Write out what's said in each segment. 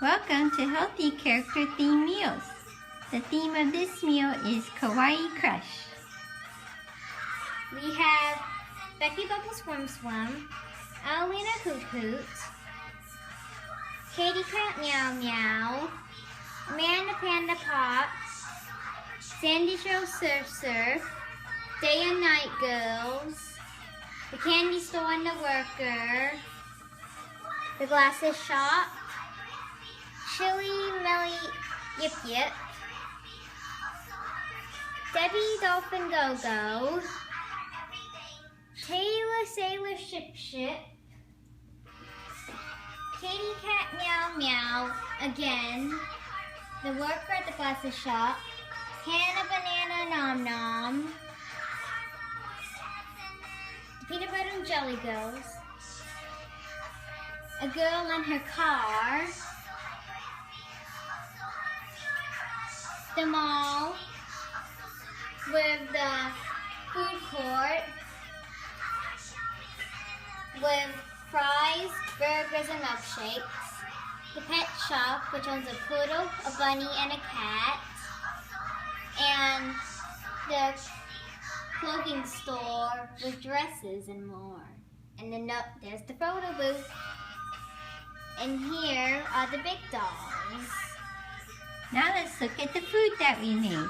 Welcome to Healthy Character Theme Meals. The theme of this meal is Kawaii Crush. We have Becky Bubble Swim Swim, Alina Hoot Hoot, Katie Cat Meow Meow, Amanda Panda Pop, Sandy Show Surf Surf, Day and Night Girls, The Candy Store and the Worker, The Glasses Shop, Chili Melly Yip Yip, Debbie Dolphin Go Go, Taylor Sailor Ship Ship, Katie Cat Meow Meow again, The Worker at the Glasses Shop, Hannah Banana Nom Nom, the Peanut Butter and Jelly Girls, A Girl in Her Car, the mall with the food court with fries, burgers, and milkshakes, the pet shop which owns a poodle, a bunny, and a cat, and the clothing store with dresses and more. And then there's the photo booth. And here are the big dolls. Now let's look at the food that we made.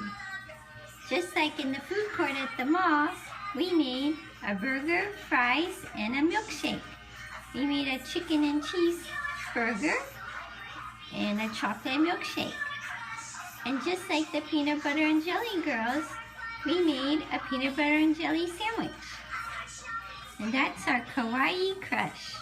Just like in the food court at the mall, we made a burger, fries, and a milkshake. We made a chicken and cheese burger and a chocolate milkshake. And just like the peanut butter and jelly girls, we made a peanut butter and jelly sandwich. And that's our Kawaii Crush.